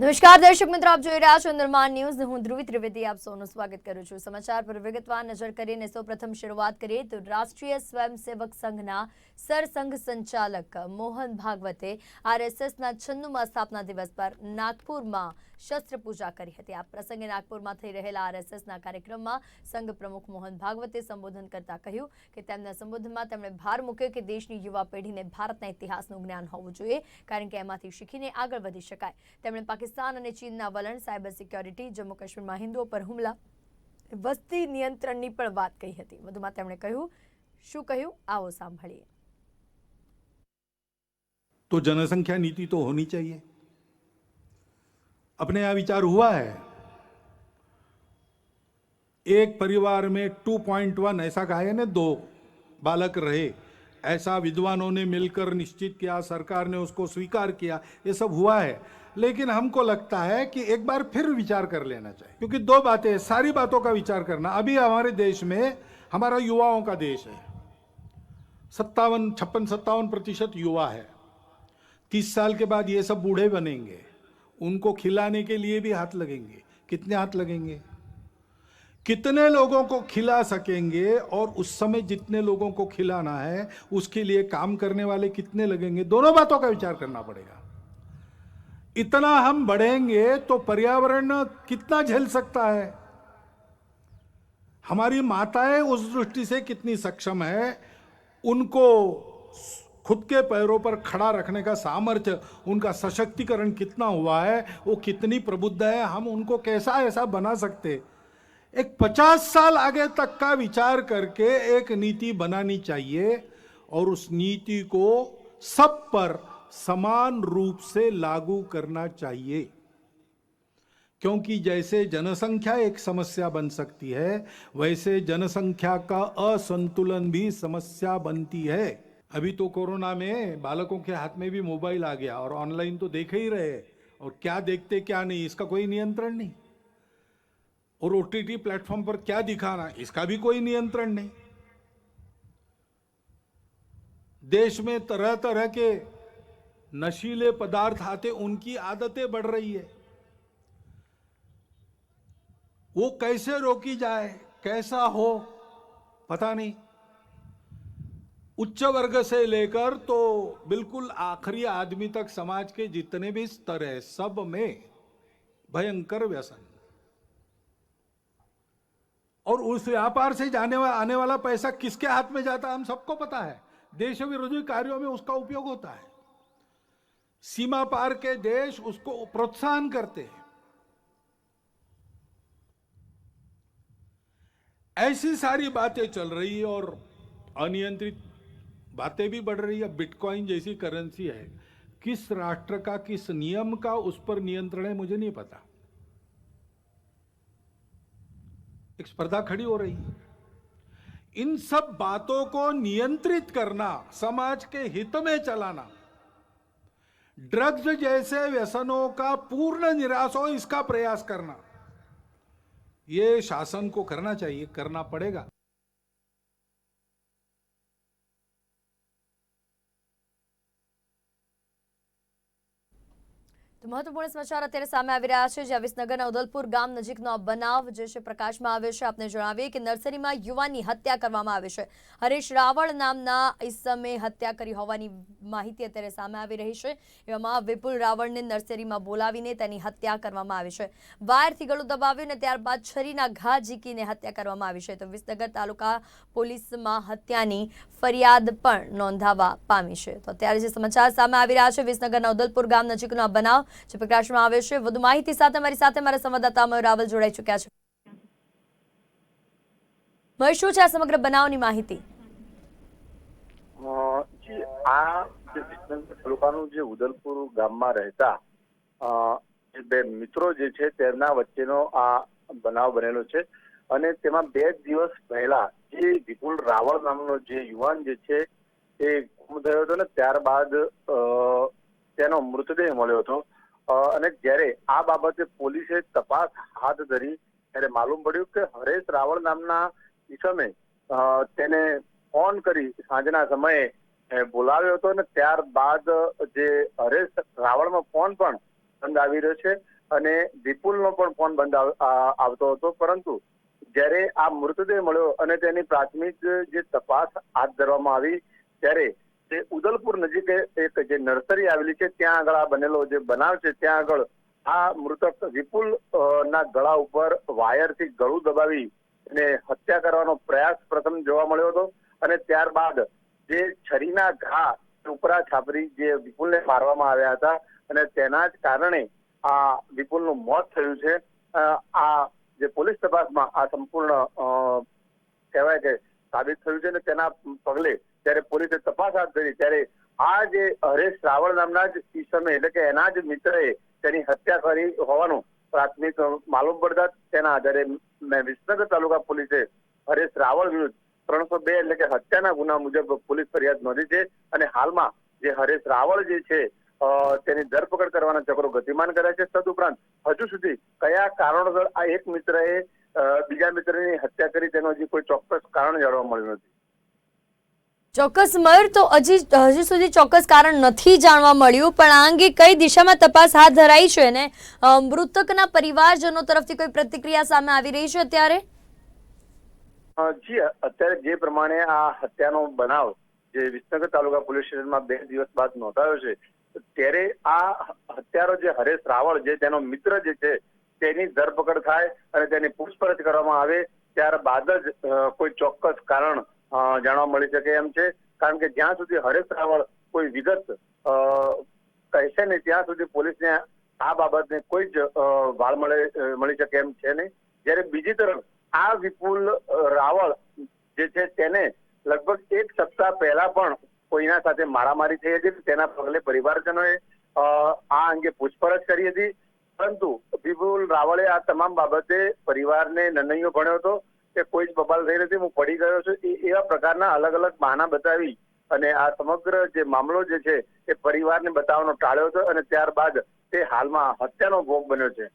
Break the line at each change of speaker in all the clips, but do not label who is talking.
નમસ્કાર દર્શક મિત્રો, આપ જોઈ રહ્યા છો નિર્માણ ન્યૂઝ. હું ધ્રુવી ત્રિવેદી આપ સૌનું સ્વાગત કરું છું. સમાચાર પર વિગતવાર નજર કરીને સૌપ્રથમ શરૂઆત કરીએ તો રાષ્ટ્રીય સ્વયંસેવક સંઘના સરસંઘ સંચાલક મોહન ભાગવતે આરએસએસના 96મા સ્થાપના દિવસ પર નાગપુરમાં શસ્ત્ર પૂજા કરી હતી. આ પ્રસંગે નાગપુરમાં થઈ રહેલા આરએસએસના કાર્યક્રમમાં સંઘ પ્રમુખ મોહન ભાગવતે સંબોધન કરતા કહ્યું કે તેમના સંબોધનમાં તેમણે ભાર મૂક્યો કે દેશની યુવા પેઢીને ભારતના ઇતિહાસનું જ્ઞાન હોવું જોઈએ, કારણ કે એમાંથી શીખીને આગળ વધી શકાય. તેમણે પાકિસ્તાન અને ચીનના વલણ, સાયબર સિક્યોરિટી, જમ્મુ કાશ્મીરમાં હિન્દુઓ પર હુમલા, વસ્તી નિયંત્રણની પણ વાત કહી હતી. વધુમાં તેમણે શું કહ્યું, આવો સાંભળીએ.
तो जनसंख्या नीति तो होनी चाहिए. अपने यहाँ विचार हुआ है, एक परिवार में 2.1 ऐसा कहा है ना, 2 बालक रहे, ऐसा विद्वानों ने मिलकर निश्चित किया, सरकार ने उसको स्वीकार किया, ये सब हुआ है. लेकिन हमको लगता है कि एक बार फिर विचार कर लेना चाहिए, क्योंकि 2 बातें, सारी बातों का विचार करना. अभी हमारे देश में, हमारा युवाओं का देश है, 56-57% युवा है. 30 साल के बाद ये सब बूढ़े बनेंगे, उनको खिलाने के लिए भी हाथ लगेंगे. कितने हाथ लगेंगे, कितने लोगों को खिला सकेंगे, और उस समय जितने लोगों को खिलाना है उसके लिए काम करने वाले कितने लगेंगे, दोनों बातों का विचार करना पड़ेगा. इतना हम बढ़ेंगे तो पर्यावरण कितना झेल सकता है. हमारी माताएं उस दृष्टि से कितनी सक्षम है, उनको खुद के पैरों पर खड़ा रखने का सामर्थ्य, उनका सशक्तिकरण कितना हुआ है, वो कितनी प्रबुद्ध है, हम उनको कैसा ऐसा बना सकते. एक 50 साल आगे तक का विचार करके एक नीति बनानी चाहिए, और उस नीति को सब पर समान रूप से लागू करना चाहिए. क्योंकि जैसे जनसंख्या एक समस्या बन सकती है, वैसे जनसंख्या का असंतुलन भी समस्या बनती है. अभी तो कोरोना में बालकों के हाथ में भी मोबाइल आ गया, और ऑनलाइन तो देख ही रहे, और क्या देखते क्या नहीं इसका कोई नियंत्रण नहीं, और ओटीटी प्लेटफॉर्म पर क्या दिखाना इसका भी कोई नियंत्रण नहीं. देश में तरह तरह के नशीले पदार्थ आते, उनकी आदतें बढ़ रही है. वो कैसे रोकी जाए, कैसा हो, पता नहीं. उच्च वर्ग से लेकर तो बिल्कुल आखिरी आदमी तक, समाज के जितने भी स्तर है, सब में भयंकर व्यसन. और उस व्यापार से आने वाला पैसा किसके हाथ में जाता है, हम सबको पता है. देश विरोधी कार्यों में उसका उपयोग होता है. सीमा पार के देश उसको प्रोत्साहन करते हैं. ऐसी सारी बातें चल रही है, और अनियंत्रित बातें भी बढ़ रही है. बिटकॉइन जैसी करेंसी है, किस राष्ट्र का, किस नियम का उस पर नियंत्रण है, मुझे नहीं पता. एक स्पर्धा खड़ी हो रही है. इन सब बातों को नियंत्रित करना, समाज के हित में चलाना, ड्रग्स जैसे व्यसनों का पूर्ण निराश हो इसका प्रयास करना, ये शासन को करना चाहिए, करना पड़ेगा.
તો મહત્વપૂર્ણ સમાચાર અત્યારે સામે આવી રહ્યા છે, જ્યાં વિસનગરના ઉદલપુર ગામ નજીકનો બનાવ જે છે પ્રકાશમાં આવ્યો છે. આપને જણાવીએ કે નર્સરીમાં યુવાનની હત્યા કરવામાં આવી છે. હરેશ રાવળ નામના ઈસમે હત્યા કરી હોવાની માહિતી અત્યારે સામે આવી રહી છે. એવામાં વિપુલ રાવળને નર્સરીમાં બોલાવીને તેની હત્યા કરવામાં આવી છે. વાયરથી ગળું દબાવ્યું અને ત્યારબાદ છરીના ઘા ઝીકીને હત્યા કરવામાં આવી છે. તો વિસનગર તાલુકા પોલીસમાં હત્યાની ફરિયાદ પણ નોંધાવા પામી છે. તો અત્યારે જે સમાચાર સામે આવી રહ્યા છે, વિસનગરના ઉદલપુર ગામ નજીકનો આ બનાવ જે પ્રકાશમાં આવે છે. વધુ માહિતી સાથે અમારી સાથે મારા સંવાદદાતા મયુર રાવલ જોડાઈ ચુક્યા છે. મયુર, શું છે આ સમગ્ર બનાવની માહિતી?
આ તાલુકાનું જે ઉદલપુર ગામમાં રહેતા બે મિત્રો જે છે તેમના વચ્ચેનો આ બનાવ બનેલો છે. અને તેમાં 2 દિવસ પહેલા જે વિપુલ રાવળ નામનો જે યુવાન જે છે એ ગુમ થયો હતો, ને ત્યારબાદ તેનો મૃતદેહ મળ્યો હતો. અને જ્યારે આ બાબતે પોલીસે તપાસ હાથ ધરી ત્યારે માલુમ પડ્યું કે હરેશ રાવળ નામના ઈસમે તેને ફોન કરી સાંજના સમયે બોલાવ્યો હતો, અને ત્યારબાદ જે હરેશ રાવળનો ફોન પણ બંધ આવી રહ્યો છે અને વિપુલનો પણ ફોન બંધ આવતો હતો, પરંતુ જ્યારે આ મૃતદેહ મળ્યો અને તેની પ્રાથમિક જે તપાસ હાથ ધરવામાં આવી ત્યારે તે ઉદલપુર નજીક એક જે નર્સરી આવેલી છે ત્યાં આગળ આ બનેલો જે બનાવ છે ત્યાં આગળ આ મૃતક વિપુલ ના ગળા ઉપર વાયરથી ગળું દબાવી અને હત્યા કરવાનો પ્રયાસ પ્રથમ જોવા મળ્યો હતો અને ત્યારબાદ જે છરીના ઘા ઉપરા છાપરી જે વિપુલને મારવામાં આવ્યા હતા અને તેના જ કારણે આ વિપુલનું મોત થયું છે. આ જે પોલીસ તપાસમાં આ સંપૂર્ણ કહેવાય કે સાબિત થયું છે અને તેના પગલે ત્યારે પોલીસે તપાસ હાથ ધરી ત્યારે આ જે હરેશ રાવળ નામના જ ઈસમે એટલે કે એના જ મિત્રએ તેની હત્યા કરી હોવાનું પ્રાથમિક માલુમ પડતા તેના આધારે વિસનગર તાલુકા પોલીસે હરેશ રાવળ વિરુદ્ધ 302 એટલે કે હત્યાના ગુના મુજબ પોલીસ ફરિયાદ નોંધી છે અને હાલમાં જે હરેશ રાવળ જે છે તેની ધરપકડ કરવાના ચક્રો ગતિમાન કર્યા છે. તદુપરાંત હજુ સુધી કયા કારણોસર આ એક મિત્રએ બીજા મિત્રની હત્યા કરી તેનું હજી કોઈ ચોક્કસ કારણ જાણવા મળ્યું નથી.
ચોક્કસ મયુર, તો હજી સુધી ચોક્કસ કારણ નથી જાણવા મળ્યું, પણ આ અંગે કઈ દિશામાં તપાસ હાથ ધરાઈ છે ને મૃતકના પરિવારજનો તરફથી કોઈ પ્રતિક્રિયા સામે આવી રહી છે અત્યારે?
જી, અત્યારે જે પ્રમાણે આ હત્યાનો બનાવ જે વિસનગર તાલુકા પોલીસ સ્ટેશનમાં 2 દિવસ બાદ નોંધાયો છે ત્યારે આ હત્યારો જે હરેશ રાવળ જે તેનો મિત્ર જે છે તેની ધરપકડ થાય અને તેની પૂછપરછ કરવામાં આવે ત્યારબાદ જ કોઈ ચોક્કસ કારણ જાણવા મળી શકે એમ છે. કારણ કે જ્યાં સુધી હરેશ રાવળ કોઈ વિગત કહેશે નહીં ત્યાં સુધી પોલીસને આ બાબતને કોઈ જ વાળ મળી શકે એમ છે નહીં. જ્યારે બીજી તરફ આ વિપુલ રાવળ જે છે તેને લગભગ 1 સપ્તાહ પહેલા પણ કોઈના સાથે મારામારી થઈ હતી. તેના પગલે પરિવારજનોએ આ અંગે પૂછપરછ કરી હતી, પરંતુ વિપુલ રાવળે આ તમામ બાબતે પરિવારને નનૈયો ભણ્યો હતો કે કોઈ જ બબાલ થઈ નથી, હું પડી ગયો છું, એવા પ્રકારના અલગ અલગ બહાના બતાવી અને આ સમગ્ર જે મામલો જે છે એ પરિવારને બતાવવાનો ટાળ્યો હતો અને ત્યારબાદ તે હાલમાં હત્યાનો ભોગ બન્યો છે.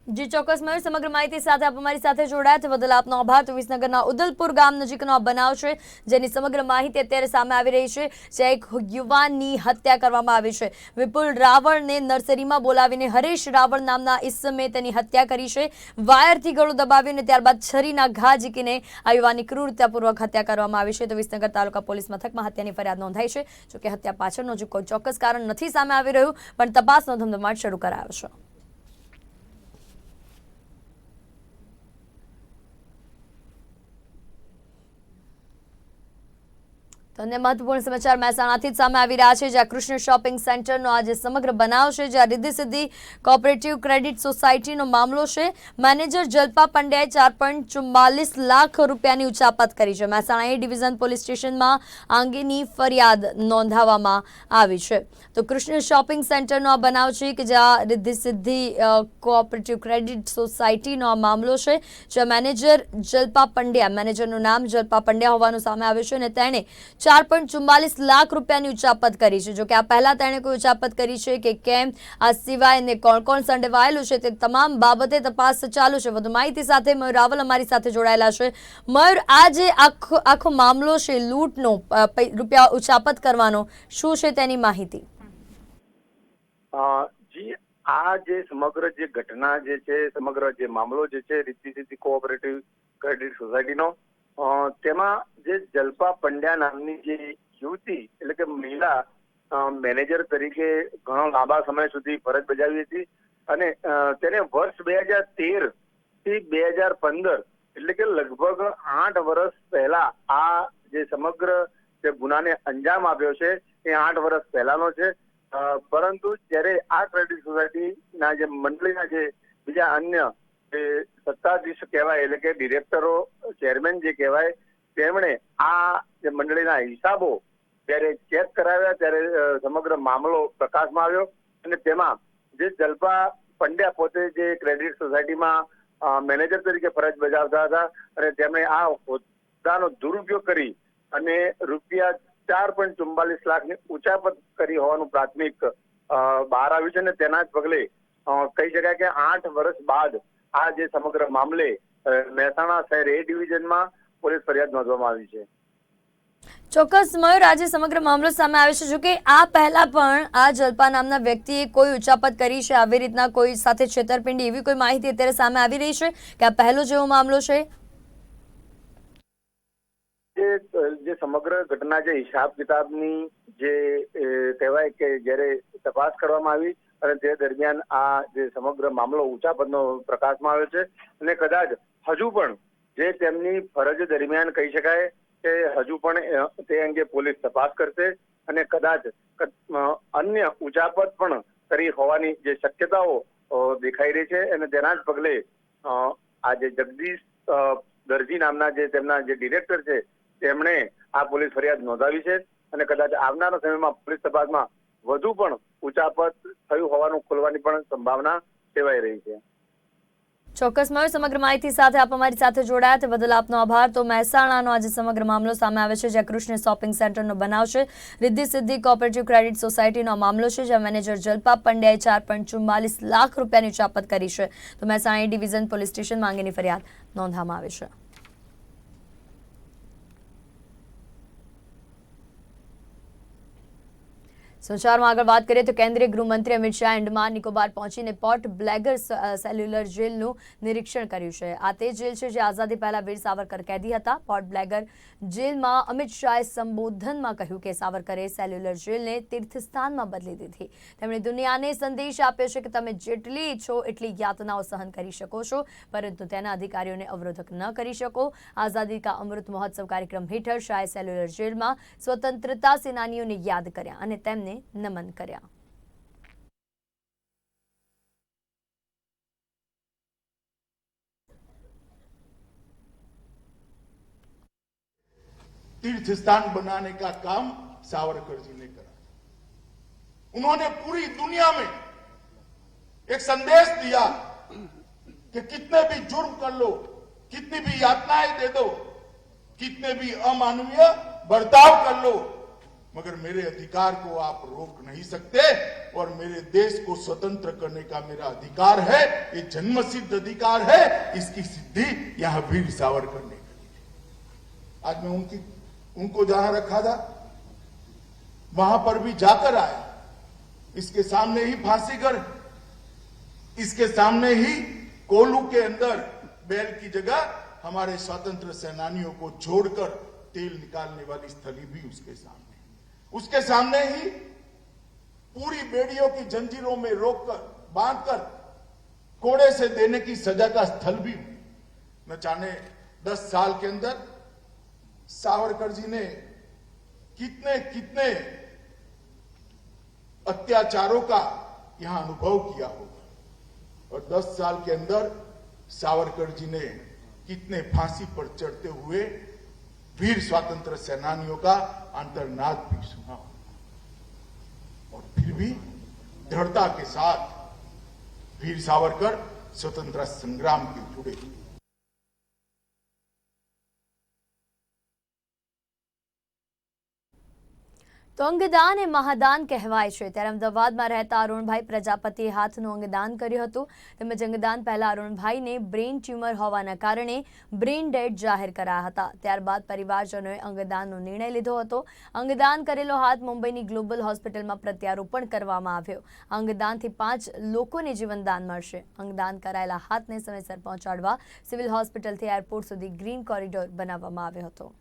જી ચોક્કસ મયુર, સમગ્ર માહિતી સાથે આપ અમારી સાથે જોડાયા તે બદલ આપનો આભાર. તો વિસનગરના ઉદલપુર ગામ નજીકનો આ બનાવ છે જેની સમગ્ર માહિતી અત્યારે સામે આવી રહી છે, જ્યાં એક યુવાનની હત્યા કરવામાં આવી છે. વિપુલ રાવળને નર્સરીમાં બોલાવીને હરેશ રાવળ નામના ઈસમે તેની હત્યા કરી છે. વાયરથી ગળું દબાવીને ત્યારબાદ છરીના ઘા ઝીકીને આ યુવાનની ક્રૂરતાપૂર્વક હત્યા કરવામાં આવી છે. તો વિસનગર તાલુકા પોલીસ મથકમાં હત્યાની ફરિયાદ નોંધાઈ છે. જોકે હત્યા પાછળનું હજુ કોઈ ચોક્કસ કારણ નથી સામે આવી રહ્યું, પણ તપાસનો ધમધમાટ શરૂ કરાયો છે. તો અન્ય મહત્વપૂર્ણ સમાચાર મહેસાણાથી જ સામે આવી રહ્યા છે, જ્યાં કૃષ્ણ શોપિંગ સેન્ટરનો આજે સમગ્ર બનાવ છે, જ્યાં રિદ્ધિ સિદ્ધિ કોઓપરેટિવ ક્રેડિટ સોસાયટીનો મામલો છે. મેનેજર જલ્પા પંડ્યાએ 4.44 લાખ રૂપિયાની ઉચાપત કરી છે. મહેસાણા એ ડિવિઝન પોલીસ સ્ટેશનમાં આ અંગેની ફરિયાદ નોંધાવવામાં આવી છે. તો કૃષ્ણ શોપિંગ સેન્ટરનો આ બનાવ છે કે જ્યાં રિદ્ધિ સિદ્ધિ કોઓપરેટિવ ક્રેડિટ સોસાયટીનો આ મામલો છે, જ્યાં મેનેજર જલ્પા પંડ્યા, મેનેજરનું નામ જલ્પા પંડ્યા હોવાનું સામે આવ્યું છે અને તેણે 4.44 લાખ રૂપિયાની ઉચાપત કરી છે. જો કે આ પહેલા તેણે કોઈ ઉચાપત કરી છે કે કેમ, આ સિવાય ને કોણ કોણ સંડોવાયેલું છે તે તમામ બાબતે તપાસ ચાલુ છે. વધુ માહિતી સાથે મયુર રાવલ અમારી સાથે જોડાયેલા છે. મયુર, આ જે આખો મામલો છે લૂંટનો, રૂપિયા ઉચાપત કરવાનો, શું છે તેની માહિતી?
જી, આ જે સમગ્ર જે ઘટના જે છે, સમગ્ર જે મામલો જે છે રિદ્ધિ સિદ્ધિ કોઓપરેટિવ ક્રેડિટ સોસાયટીનો, તેમાં જે જલ્પા પંડ્યા નામની જે યુવતી એટલે કે મહિલા મેનેજર તરીકે ઘણો લાંબા સમય સુધી ફરજ બજાવી હતી અને તેને વર્ષ 2013 થી 2015 એટલે કે લગભગ 8 વર્ષ પહેલા આ જે સમગ્ર જે ગુનાને અંજામ આપ્યો છે એ 8 વર્ષ પહેલાનો છે. પરંતુ જ્યારે આ ક્રેડિટ સોસાયટીના જે મંડળીના જે બીજા અન્ય જે સત્તાધીશ કહેવાય એટલે કે ડિરેક્ટરો, ચેરમેન જે કહેવાય, તેમણે આ જે મંડળીના હિસાબો જ્યારે ચેક કરાવ્યા ત્યારે સમગ્ર મામલો પ્રકાશમાં આવ્યો અને તેમાં જે જલ્પા પંડ્યા પોતે જે ક્રેડિટ સોસાયટીમાં મેનેજર તરીકે ફરજ બજાવતા હતા અને તેમણે આ હોદ્દાનો દુરુપયોગ કરી અને રૂપિયા 4.44 લાખની ઉચાપત કરી હોવાનું પ્રાથમિક બહાર આવ્યું છે અને તેના જ પગલે કહી શકાય કે 8 વર્ષ બાદ આ જે સમગ્ર મામલે મહેસાણા શહેર એ ડિવિઝનમાં પોલીસ ફરિયાદ નોંધવામાં આવી છે.
ચોક્કસ મયુર, આજે સમગ્ર મામલો સામે આવે છે. જોકે આ પહેલા પણ આ જલ્પા નામના વ્યક્તિએ કોઈ ઉચાપત કરી છે, આવી રીતના કોઈ સાથે છેતરપિંડી, એવી કોઈ માહિતી અત્યારે સામે આવી રહી છે કે આ પહેલો જેવો મામલો છે?
જે સમગ્ર ઘટના જે હિસાબ કિતાબની જે કહેવાય કે જ્યારે તપાસ કરવામાં આવી અને તે દરમિયાન આ જે સમગ્ર મામલો ઊંચા પદનો પ્રકાશમાં આવ્યો છે અને કદાચ હજુ પણ જે તેમની ફરજ દરમિયાન કહી શકાય કે હજુ પણ તે અંગે પોલીસ તપાસ કરશે અને કદાચ અન્ય ઉચાપત પણ કરી હોવાની જે શક્યતાઓ દેખાઈ રહી છે અને તેના જ પગલે આ જે જગદીશ દરજી નામના જે તેમના જે ડિરેક્ટર છે તેમણે આ પોલીસ ફરિયાદ નોંધાવી છે અને કદાચ આવનારા સમયમાં પોલીસ તપાસમાં વધુ પણ ઉચાપત થયું હોવાનું ખુલવાની પણ સંભાવના સેવાઈ રહી છે.
ચોક્કસ મયુર, સમગ્ર માહિતી સાથે આપ અમારી સાથે જોડાયા તે બદલ આપનો આભાર. તો મહેસાણાનો આજે સમગ્ર મામલો સામે આવે છે, જ્યાં કૃષ્ણ શોપિંગ સેન્ટરનો બનાવ છે. રિદ્ધિ સિદ્ધિ કોઓપરેટિવ ક્રેડિટ સોસાયટીનો મામલો છે, જ્યાં મેનેજર જલ્પા પંડ્યાએ 4.44 લાખ રૂપિયાની ઉચાપત કરી છે. તો મહેસાણા ડિવિઝન પોલીસ સ્ટેશનમાં અંગેની ફરિયાદ નોંધવામાં આવી છે. સમાચારમાં આગળ વાત કરીએ તો કેન્દ્રીય ગૃહમંત્રી અમિત શાહ અંડમાન નિકોબાર પહોંચીને પોર્ટ બ્લેગર સેલ્યુલર જેલનું નિરીક્ષણ કર્યું છે. આ તે જેલ છે જે આઝાદી પહેલા વીર સાવરકર કેદી હતા. પોર્ટ બ્લેગર જેલમાં અમિત શાહે સંબોધનમાં કહ્યું કે સાવરકરે સેલ્યુલર જેલને તીર્થસ્થાનમાં બદલી દીધી. તેમણે દુનિયાને સંદેશ આપ્યો છે કે તમે જેટલી ઈચ્છો એટલી યાતનાઓ સહન કરી શકો છો, પરંતુ તેના અધિકારીઓને અવરોધક ન કરી શકો. આઝાદી કા અમૃત મહોત્સવ કાર્યક્રમ હેઠળ શાહે સેલ્યુલર જેલમાં સ્વતંત્રતા સેનાનીઓને યાદ કર્યા અને તેમને નમન કર્યા.
तीर्थ स्थान बनाने का काम सावरकर जी ने करा. उन्होंने पूरी दुनिया में एक संदेश दिया कि कितने भी जुर्म कर लो, कितनी भी यातनाएं दे दो, कितने भी अमानवीय बर्ताव कर लो, मगर मेरे अधिकार को आप रोक नहीं सकते और मेरे देश को स्वतंत्र करने का मेरा अधिकार है, ये जन्मसिद्ध अधिकार है. इसकी सिद्धि यहां वीर सावरकर ने करी. आज मैं उनको जहां रखा था वहां पर भी जाकर आया. इसके सामने ही फांसी घर, इसके सामने ही कोलू के अंदर बैल की जगह हमारे स्वतंत्र सेनानियों को छोड़कर तेल निकालने वाली स्थली भी उसके सामने. उसके सामने ही पूरी बेड़ियों की जंजीरों में रोककर बांधकर कोड़े से देने की सजा का स्थल भी. न जाने 10 साल के अंदर सावरकर जी ने कितने कितने अत्याचारों का यहां अनुभव किया होगा और 10 साल के अंदर सावरकर जी ने कितने फांसी पर चढ़ते हुए वीर स्वतंत्र सेनानियों का अंतर्नाद भी सुना और फिर भी दृढ़ता के साथ वीर सावरकर स्वतंत्रता संग्राम के जुड़े.
તો અંગદાન એ મહાદાન કહેવાય છે, ત્યારે અમદાવાદમાં રહેતા અરુણભાઈ પ્રજાપતિએ હાથનું અંગદાન કર્યું હતું. તેમજ અંગદાન પહેલા અરુણભાઈને બ્રેઇન ટ્યુમર હોવાના કારણે બ્રેઇન ડેડ જાહેર કરાયા હતા. ત્યારબાદ પરિવારજનોએ અંગદાનનો નિર્ણય લીધો હતો. અંગદાન કરેલો હાથ મુંબઈની ગ્લોબલ હોસ્પિટલમાં પ્રત્યારોપણ કરવામાં આવ્યો. અંગદાનથી 5 લોકોને જીવનદાન મળશે. અંગદાન કરાયેલા હાથને સમયસર પહોંચાડવા સિવિલ હોસ્પિટલથી એરપોર્ટ સુધી ગ્રીન કોરિડોર બનાવવામાં આવ્યો હતો.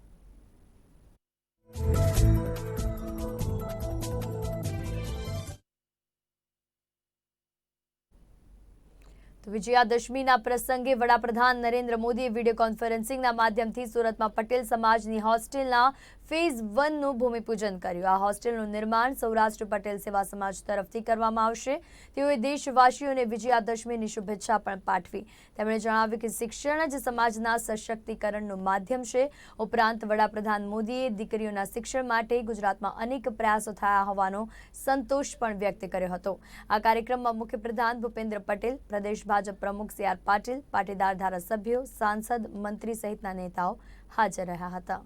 તો વિજયાદશમીના પ્રસંગે વડાપ્રધાન નરેન્દ્ર મોદીએ વિડીયો કોન્ફરન્સિંગના માધ્યમથી સુરતમાં પટેલ સમાજની હોસ્ટેલના ફેઝ 1નું ભૂમિપૂજન કર્યું. આ હોસ્ટેલનું નિર્માણ સૌરાષ્ટ્ર પટેલ સેવા સમાજ તરફથી કરવામાં આવશે. તેઓએ દેશવાસીઓને વિજયાદશમીની શુભેચ્છા પણ પાઠવી. તેમણે જણાવ્યું કે શિક્ષણ જ સમાજના સશક્તિકરણનું માધ્યમ છે. ઉપરાંત વડાપ્રધાન મોદીએ દીકરીઓના શિક્ષણ માટે ગુજરાતમાં અનેક પ્રયાસો થયા હોવાનો સંતોષ પણ વ્યક્ત કર્યો હતો. આ કાર્યક્રમમાં મુખ્યપ્રધાન ભૂપેન્દ્ર પટેલ, પ્રદેશ ભાજપ પ્રમુખ સી આર પાટીલ, પાટીદાર ધારાસભ્યો, સાંસદ, મંત્રી સહિતના નેતાઓ હાજર રહ્યા હતા.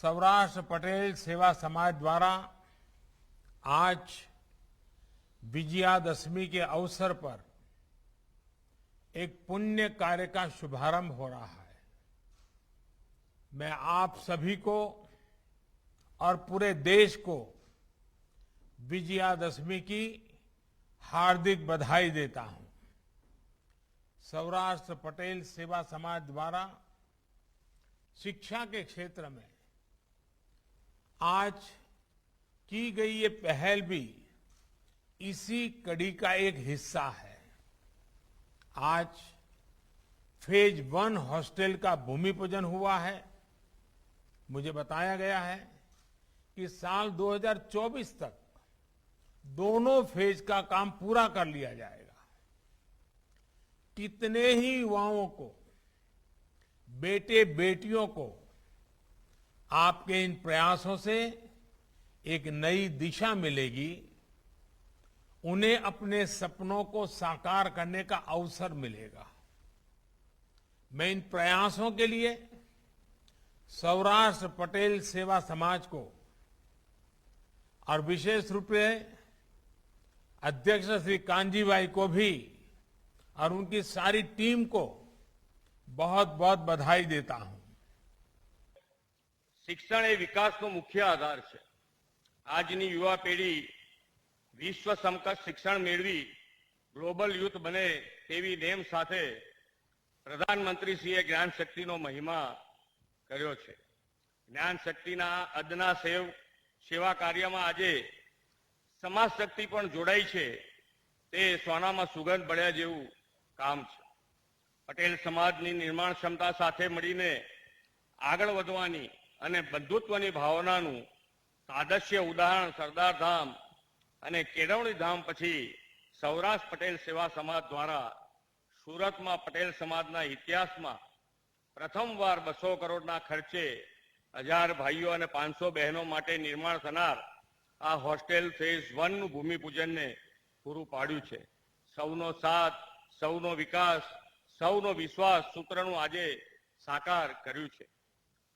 सौराष्ट्र पटेल सेवा समाज द्वारा आज विजयादशमी के अवसर पर एक पुण्य कार्य का शुभारंभ हो रहा है। मैं आप सभी को और पूरे देश को विजयादशमी की हार्दिक बधाई देता हूं। सौराष्ट्र पटेल सेवा समाज द्वारा शिक्षा के क्षेत्र में आज की गई ये पहल भी इसी कड़ी का एक हिस्सा है। आज फेज 1 हॉस्टल का भूमि पूजन हुआ है। मुझे बताया गया है कि साल 2024 तक दोनों फेज का काम पूरा कर लिया जाएगा। कितने ही युवाओं को, बेटे बेटियों को आपके इन प्रयासों से एक नई दिशा मिलेगी, उन्हें अपने सपनों को साकार करने का अवसर मिलेगा। मैं इन प्रयासों के लिए सौराष्ट्र पटेल सेवा समाज को और विशेष रूप से अध्यक्ष श्री कांजी भाई को भी और उनकी सारी टीम को बहुत बहुत बधाई देता हूं।
शिक्षण ए विकासનો મુખ્ય આધાર છે। આજની યુવા પેઢી વિશ્વ સમકક્ષ શિક્ષણ મેળવી ગ્લોબલ યુથ બને તેવી નેમ સાથે પ્રધાનમંત્રીશ્રીએ જ્ઞાન શક્તિનો મહિમા કર્યો છે। જ્ઞાન શક્તિના અદના સેવા કાર્યમાં આજે સમાજ શક્તિ પણ જોડાઈ છે, તે સોનામાં સુગંધ બળ્યા જેવું કામ છે। પટેલ સમાજની નિર્માણ ક્ષમતા સાથે મળીને આગળ વધવાની અને બંધુત્વની ભાવનાનું સાદશ્ય ઉદાહરણ સરદાર ધામ અને કેળવણી ધામ પછી સૌરાષ્ટ્ર પટેલ સેવા સમાજ દ્વારા સુરતમાં પટેલ સમાજના ઇતિહાસમાં પ્રથમવાર 200 કરોડના ખર્ચે 1000 ભાઈઓ અને 500 બહેનો માટે નિર્માણ થનાર આ હોસ્ટેલ ફેઝ 1 નું ભૂમિપૂજનને પૂરું પાડ્યું છે। સૌનો સાથ, સૌનો વિકાસ, સૌનો વિશ્વાસ સૂત્રનું આજે સાકાર કર્યું છે।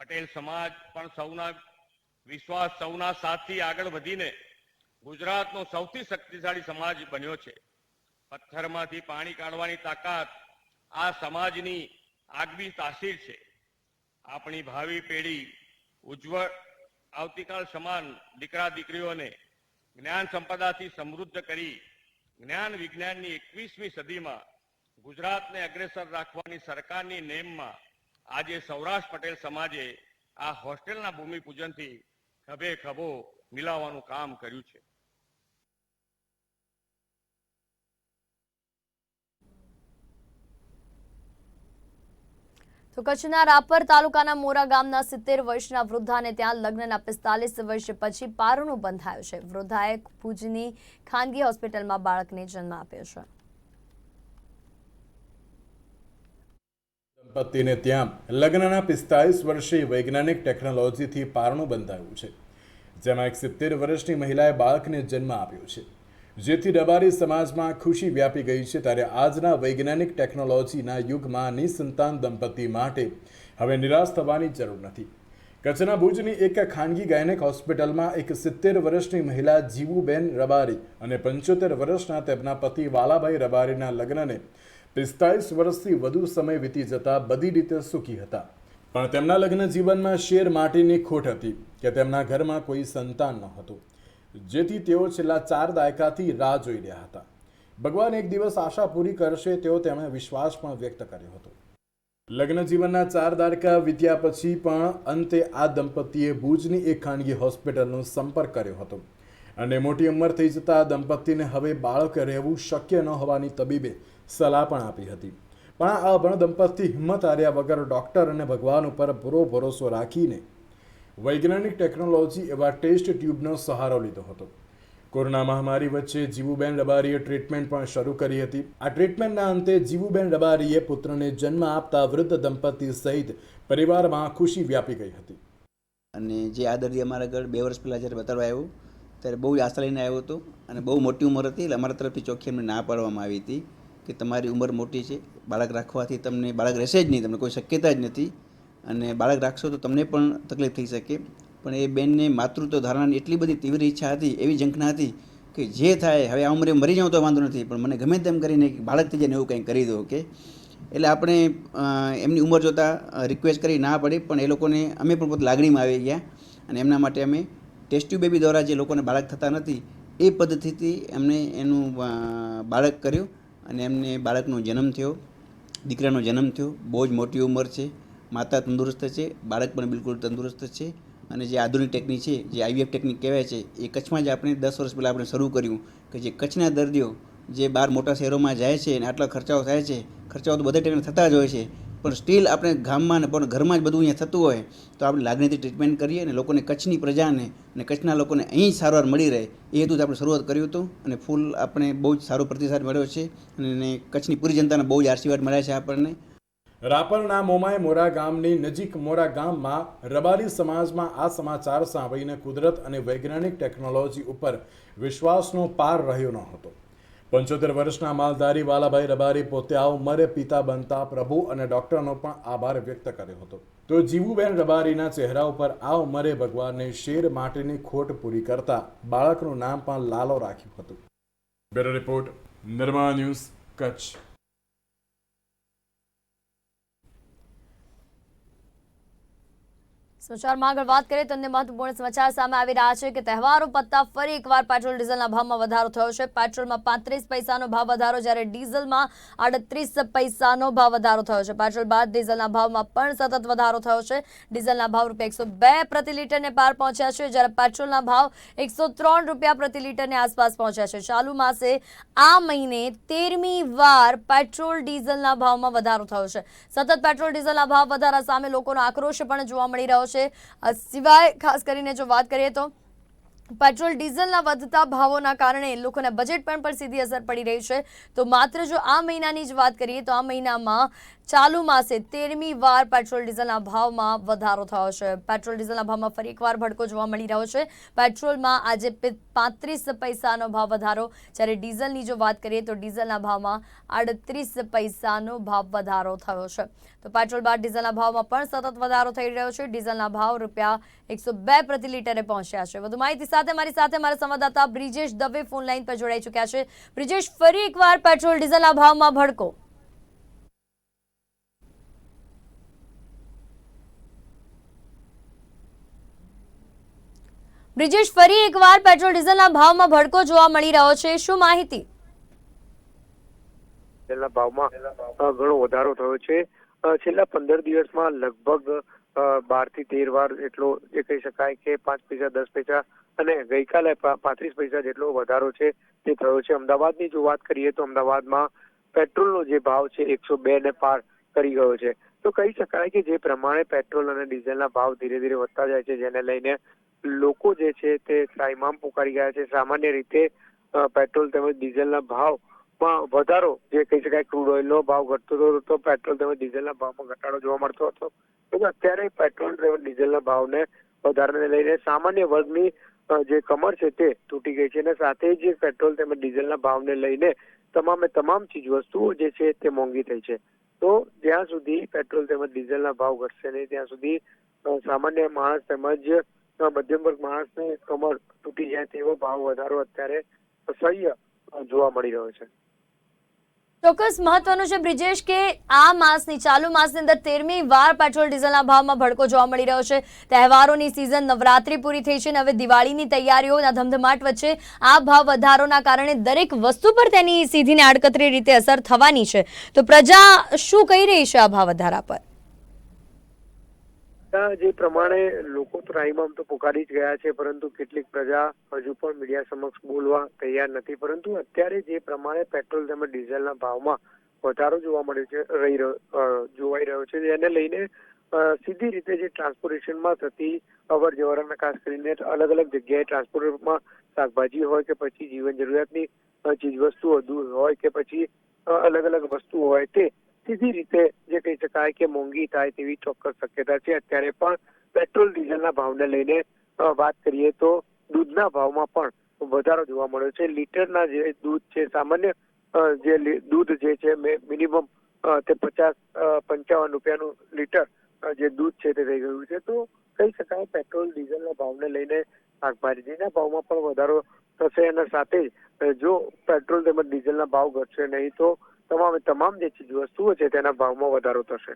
પટેલ સમાજ પણ સૌના વિશ્વાસ, સૌના સાથથી આગળ વધીને ગુજરાતનો સૌથી શક્તિશાળી સમાજ બન્યો છે। પથ્થરમાંથી પાણી કાઢવાની તાકાત આ સમાજની આગવી તાસીર છે। આપણી ભાવિ પેઢી ઉજ્જવળ આવતીકાલ સમાન દીકરા દીકરીઓને જ્ઞાન સંપદાથી સમૃદ્ધ કરી જ્ઞાન વિજ્ઞાનની 21મી સદીમાં ગુજરાતને અગ્રેસર રાખવાની સરકારની નેમમાં આજે સૌરાષ્ટ્ર પટેલ સમાજે આ હોસ્ટેલના ભૂમિપૂજનથી ખભે ખભો મિલાવવાનું કામ કર્યું છે।
તો કચ્છના રાપર તાલુકાના મોરા ગામના 70 વર્ષના વૃદ્ધાને ત્યાં લગ્નના 45 વર્ષ પછી પારણું બંધાયું છે। વૃદ્ધાએ ભુજની ખાનગી હોસ્પિટલમાં બાળકને જન્મ આપ્યો છે।
દંપતીને ત્યાં લગ્નના 45 વર્ષે વૈજ્ઞાનિક ટેકનોલોજીથી પારણું બંધાયું છે, જેમાં એક 70 વર્ષની મહિલાએ બાળકને જન્મ આપ્યો છે, જેથી રબારી સમાજમાં ખુશી વ્યાપી ગઈ છે। ત્યારે આજના વૈજ્ઞાનિક ટેકનોલોજીના યુગમાં નિસંતાન દંપતી માટે હવે નિરાશ થવાની જરૂર નથી। કચ્છના ભુજની એક ખાનગી ગાયનેક હોસ્પિટલમાં એક 70 વર્ષની મહિલા જીવુબેન રબારી અને 75 વર્ષના તેમના પતિ વાલાભાઈ રબારીના લગ્નને 45 વર્ષથી વધુ સમય વીતી જતા બધી રીતે સુખી હતા, પણ તેમના લગ્ન જીવનમાં શેર માટીની ખોટ હતી કે તેમના ઘરમાં કોઈ સંતાન ન હતું, જેથી તેઓ છેલ્લા 4 દાયકાથી રાહ જોઈ રહ્યા હતા। ભગવાન એક દિવસ આશા પૂરી કરશે તેવો તેમણે વિશ્વાસ પણ વ્યક્ત કર્યો હતો। લગ્ન જીવનના 4 દાયકા વીત્યા પછી પણ અંતે આ દંપતીએ ભુજની એક ખાનગી હોસ્પિટલનો સંપર્ક કર્યો હતો અને મોટી ઉંમર થઈ જતા આ દંપતીને હવે બાળક રહેવું શક્ય ન હોવાની તબીબે સલાહ પણ આપી હતી, પણ આ અભણ દંપતી હિંમત હાર્યા વગર ડોક્ટર અને ભગવાન ઉપર પૂરો ભરોસો રાખીને વૈજ્ઞાનિક ટેકનોલોજી એવા ટેસ્ટ ટ્યુબનો સહારો લીધો હતો। કોરોના મહામારી વચ્ચે જીવુબેન રબારીએ ટ્રીટમેન્ટ પણ શરૂ કરી હતી। આ ટ્રીટમેન્ટના અંતે જીવુબેન રબારીએ પુત્રને જન્મ આપતા વૃદ્ધ દંપતી સહિત પરિવારમાં ખુશી વ્યાપી ગઈ હતી।
અને જે આ દર્દી અમારા ઘર 2 વર્ષ પહેલાં જ્યારે બતાવવા આવ્યો ત્યારે બહુ આશા લઈને આવ્યો હતો અને બહુ મોટી ઉંમર હતી, એટલે અમારા તરફથી ચોખ્ખી અમને ના પાડવામાં આવી હતી કે તમારી ઉંમર મોટી છે, બાળક રાખવાથી તમને બાળક રહેશે જ નહીં, તમને કોઈ શક્યતા જ નથી અને બાળક રાખશો તો તમને પણ તકલીફ થઈ શકે। પણ એ બેનને માતૃત્વ ધારણાની એટલી બધી તીવ્ર ઈચ્છા હતી, એવી ઝંખના હતી કે જે થાય હવે આ ઉંમરે મરી જાઉં તો વાંધો નથી, પણ મને ગમે તેમ કરીને બાળક થઈ જાય ને એવું કંઈ કરી દો કે એટલે આપણે એમની ઉંમર જોતાં રિક્વેસ્ટ કરી ના પડી, પણ એ લોકોને અમે પણ પોતે લાગણીમાં આવી ગયા અને એમના માટે અમે ટેસ્ટ ટ્યુબ બેબી દ્વારા જે લોકોને બાળક થતા નથી એ પદ્ધતિથી એમને એનું બાળક કર્યું અને એમને બાળકનો જન્મ થયો, દીકરાનો જન્મ થયો. બહુ જ મોટી ઉંમર છે, માતા તંદુરસ્ત છે, બાળક પણ બિલકુલ તંદુરસ્ત છે. અને જે આધુનિક ટેકનિક છે, જે IVF ટેકનિક કહેવાય છે, એ કચ્છમાં જ આપણે 10 વર્ષ પહેલાં આપણે શરૂ કર્યું કે જે કચ્છના દર્દીઓ જે બહાર મોટા શહેરોમાં જાય છે અને આટલા ખર્ચાઓ થાય છે, ખર્ચાઓ તો બધા ટેકનિક થતા જ હોય છે, પણ સ્ટીલ આપણે ગામમાં ને પણ ઘરમાં જ બધું અહીંયા થતું હોય તો આપણે લાગણીથી ટ્રીટમેન્ટ કરીએ અને લોકોને કચ્છની પ્રજાને અને કચ્છના લોકોને અહીં સારવાર મળી રહે એ હેતુથી આપણે શરૂઆત કર્યું હતું અને ફૂલ આપણે બહુ જ સારો પ્રતિસાદ મળ્યો છે અને કચ્છની પૂરી જનતાને બહુ જ આશીર્વાદ મળ્યા છે આપણને.
રાપરના મોમાય મોરા ગામની નજીક મોરા ગામમાં રબારી સમાજમાં આ સમાચાર સાંભળીને કુદરત અને વૈજ્ઞાનિક ટેકનોલોજી ઉપર વિશ્વાસનો પાર રહ્યો ન હતો. 75 વર્ષના માલધારી વાલાભાઈ રબારી પોતે આ ઉંમરે પિતા બનતા પ્રભુ અને ડોક્ટરનો પણ આભાર વ્યક્ત કર્યો હતો. તો જીવુબેન રબારીના ચહેરા ઉપર આ ઉંમરે ભગવાનને શેર માટેની ખોટ પૂરી કરતા બાળકનું નામ પણ લાલો રાખ્યું હતું. બ્યુરો રિપોર્ટ, નિર્માણ ન્યૂઝ, કચ્છ.
સમાચારમાં આગળ વાત કરીએ તો અન્ય મહત્વપૂર્ણ સમાચાર સામે આવી રહ્યા છે કે તહેવારો પત્તા ફરી એકવાર પેટ્રોલ ડીઝલના ભાવમાં વધારો થયો છે. પેટ્રોલમાં 35 પૈસાનો ભાવ વધારો, જ્યારે ડીઝલમાં 38 પૈસાનો ભાવ વધારો થયો છે. પેટ્રોલ બાદ ડીઝલના ભાવમાં પણ સતત વધારો થયો છે. ડીઝલના ભાવ ₹102 પ્રતિ લીટરને પાર પહોંચ્યા છે, જ્યારે પેટ્રોલના ભાવ ₹103 પ્રતિ લીટરની આસપાસ પહોંચ્યા છે. ચાલુ માસે આ મહિને 13મી વાર પેટ્રોલ ડીઝલના ભાવમાં વધારો થયો છે. સતત પેટ્રોલ ડીઝલના ભાવ વધારા સામે લોકોનો આક્રોશ પણ જોવા મળી રહ્યો છે. સિવાય ખાસ કરીને જો વાત કરીએ તો પેટ્રોલ ડીઝલના વધતા ભાવોના કારણે લોકોના બજેટ પર પણ સીધી અસર પડી રહી છે. તો માત્ર જો આ મહિનાની જ વાત કરીએ તો આ મહિનામાં ચાલુ માસે 13મી વાર પેટ્રોલ ડીઝલના ભાવમાં વધારો થયો છે. પેટ્રોલ ડીઝલના ભાવમાં ફરી એકવાર ભડકો જોવા મળી રહ્યો છે. પેટ્રોલમાં આજે 35 પૈસાનો ભાવ વધારો, જ્યારે ડીઝલની જો વાત કરીએ તો ડીઝલના ભાવમાં 38 પૈસાનો ભાવ વધારો થયો છે. તો પેટ્રોલ બાદ ડીઝલના ભાવમાં પણ સતત વધારો થઈ રહ્યો છે. ડીઝલના ભાવ ₹102 પ્રતિ લીટરે પહોંચ્યા છે. વધુ માહિતી સાથે મારી સાથે મારા સંવાદદાતા બ્રિજેશ દવે ફોન લાઈન પર જોડાઈ ચૂક્યા છે. બ્રિજેશ, ફરી એકવાર પેટ્રોલ ડીઝલના ભાવમાં ભડકો. બ્રિજેશ, ફરી એકવાર પેટ્રોલ ડીઝલના ભાવમાં ભડકો જોવા મળી રહ્યો છે, શું માહિતી?
તેના ભાવમાં ઘણો વધારો થયો છે. છેલ્લા 15 દિવસમાં લગભગ 12 થી 13 વાર એટલો એ કહી શકાય કે 5 પૈસા 10 પૈસા અને ગઈકાલે 35 પૈસા જેટલો વધારો છે તે થયો છે. અમદાવાદની જો વાત કરીએ તો અમદાવાદમાં પેટ્રોલનો જે ભાવ છે 102 ને પાર કરી ગયો છે. તો કહી શકાય કે જે પ્રમાણે પેટ્રોલ અને ડીઝલના ભાવ ધીરે ધીરે વધતા જાય છે, જેને લઈને લોકો જે છે તે ત્રાહિમામ પુકારી ગયા છે. સામાન્ય રીતે પેટ્રોલ તેમજ ડીઝલના ભાવમાં વધારો જે કહી શકાય, ક્રૂડ ઓઇલનો ભાવ ઘટતો હતો તો પેટ્રોલ તેમજ ડીઝલના ભાવમાં ઘટાડો જોવા મળતો હતો. તો અત્યારે પેટ્રોલ તેમજ ડીઝલના ભાવને વધારાને લઈને સામાન્ય વર્ગની જે કમર છે તે તૂટી ગઈ છે અને સાથે જ પેટ્રોલ તેમજ ડીઝલના ભાવને લઈને તમામે તમામ ચીજ વસ્તુઓ જે છે તે મોંઘી થઈ છે. તો જ્યાં સુધી પેટ્રોલ તેમજ ડીઝલના ભાવ ઘટશે નહીં ત્યાં સુધી સામાન્ય માણસ તેમજ મધ્યમ વર્ગ માણસની કમર તૂટી જાય તેવો ભાવ વધારો અત્યારે અસહ્ય જોવા મળી રહ્યો છે.
ચોક્કસ મહત્વનું છે બ્રિજેશ કે આ માસની ચાલુ માસની અંદર 13મી વાર પેટ્રોલ ડીઝલના ભાવમાં ભડકો જોવા મળી રહ્યો છે. તહેવારોની સિઝન, નવરાત્રી પૂરી થઈ છે અને હવે દિવાળીની તૈયારીઓના ધમધમાટ વચ્ચે આ ભાવ વધારોના કારણે દરેક વસ્તુ પર તેની સીધી ને આડકતરી રીતે અસર થવાની છે. તો પ્રજા શું કહી રહી છે આ ભાવ વધારા પર?
જે પ્રમાણે લોકો ત્રાહિમામ તો પુકારી જ ગયા છે, પરંતુ કેટલીક પ્રજા હજુ પણ મીડિયા સમક્ષ બોલવા તૈયાર નથી. પરંતુ અત્યારે જે પ્રમાણે પેટ્રોલ તેમજ ડીઝલના ભાવમાં વધારો જોવા મળ્યો છે જોવાઈ રહ્યો છે, એને લઈને સીધી રીતે જે ટ્રાન્સપોર્ટેશનમાં થતી અવર જવર અને ખાસ કરીને અલગ અલગ જગ્યાએ ટ્રાન્સપોર્ટમાં શાકભાજી હોય કે પછી જીવન જરૂરિયાતની ચીજવસ્તુઓ હોય કે પછી અલગ અલગ વસ્તુઓ હોય તે સીધી રીતે જે કહી શકાય કે મોંઘી થાય તેવી ચોક્કસ શક્યતા છે. અત્યારે પણ પેટ્રોલ ડીઝલના ભાવને લઈને વાત કરીએ તો દૂધના ભાવમાં પણ વધારો જોવા મળ્યો છે. લીટરના જે દૂધ છે, સામાન્ય જે દૂધ જે છે મિનિમમ તે 50-55 રૂપિયાનું લીટર જે દૂધ છે તે થઈ ગયું છે. તો કહી શકાય પેટ્રોલ ડીઝલના ભાવને લઈને શાકભાજીના ભાવમાં પણ વધારો થશે અને સાથે જ જો પેટ્રોલ તેમજ ડીઝલના ભાવ ઘટશે નહીં તો તમામ જે ચીજ વસ્તુઓ છે તેના ભાવમાં વધારો થશે.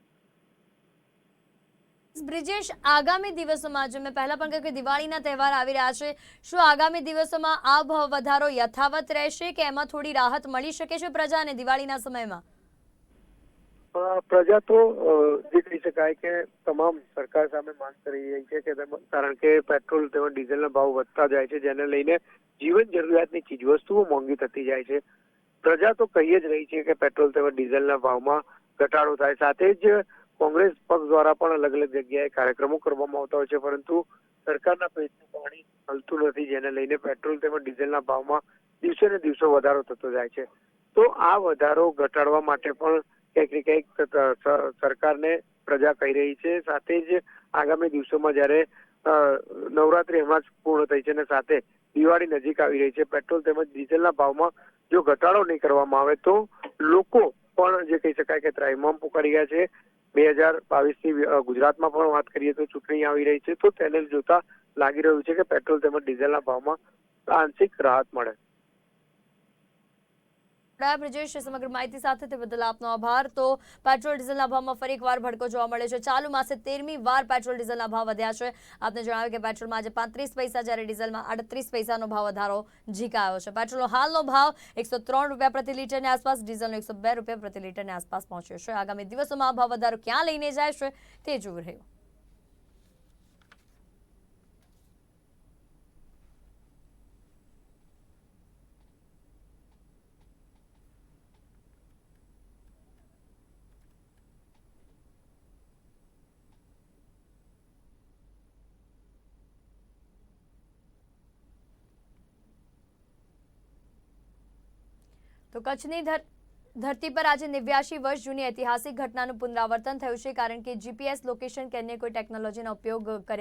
બ્રિજેશ, આગામી દિવસોમાં જે મેં પહેલા પણ કહ્યું કે દિવાળીના તહેવાર આવી રહ્યા છે, શું આગામી દિવસોમાં આ ભાવ વધારો યથાવત રહેશે કે એમાં થોડી રાહત મળી શકે છે પ્રજાને દિવાળીના સમયમાં?
પ્રજા તો જે કહી શકાય કે તમામ સરકાર સામે માંગ કરી રહી છે કે કારણ કે પેટ્રોલ તેમજ ડીઝલના ભાવ વધતા જાય છે, જેને લઈને જીવન જરૂરિયાતની ચીજવસ્તુઓ મોંઘી થતી જાય છે. પ્રજા તો કહી જ રહી છે કે પેટ્રોલ તેમજ ડીઝલના ભાવમાં ઘટાડો થાય. સાથે જ કોંગ્રેસ પક્ષ દ્વારા પણ અલગ અલગ જગ્યાએ કાર્યક્રમો કરવામાં આવતા હોય છે, પરંતુ સરકારના પેટનું પાણી હલતું નથી, જેને લઈને પેટ્રોલ તેમજ ડીઝલના ભાવમાં દિવસે ને દિવસે વધારો થતો જાય છે. તો આ વધારો ઘટાડવા માટે પણ ક્યાંક ને ક્યાંક સરકારને પ્રજા કહી રહી છે. સાથે જ આગામી દિવસોમાં જ્યારે નવરાત્રી હમણાં જ પૂર્ણ થઈ છે અને સાથે દિવાળી નજીક આવી રહી છે, પેટ્રોલ તેમજ ડીઝલના ભાવમાં જો ઘટાડો નહીં કરવામાં આવે તો લોકો પણ જે કહી શકાય કે ત્રાહિમામ પુકારી ગયા છે. 2022ની ગુજરાતમાં પણ વાત કરીએ તો ચૂંટણી આવી રહી છે, તો તેને જોતા લાગી રહ્યું છે કે પેટ્રોલ તેમજ ડીઝલના ભાવમાં આંશિક રાહત મળે.
બ્રિજેશ, સમગ્ર માહિતી સાથે તે બદલ આપનો આભાર. તો પેટ્રોલ ડીઝલના ભાવમાં ફરી એકવાર ભડકો જોવા મળે છે. ચાલુ માસે 13મી વાર પેટ્રોલ ડીઝલના ભાવ વધ્યા છે. આપને જણાવ્યું કે પેટ્રોલમાં આજે 35 પૈસા જ્યારે ડીઝલમાં 38 પૈસાનો ભાવ વધારો ઝીકાયો છે. પેટ્રોલનો હાલનો ભાવ 103 રૂપિયા પ્રતિ લીટરની આસપાસ, ડીઝલનો 102 રૂપિયા પ્રતિ લીટરની આસપાસ પહોંચ્યો છે. આગામી દિવસોમાં આ ભાવ વધારો ક્યાં લઈને જાય છે તે જોવું રહ્યું. તો કચ્છની ધરતી પર આજે 89 વર્ષ જૂની ઐતિહાસિક ઘટનાનું પુનરાવર્તન થયું છે, કારણ કે જીપીએસ લોકેશન કે અન્ય કોઈ ટેકનોલોજીનો ઉપયોગ કર્યા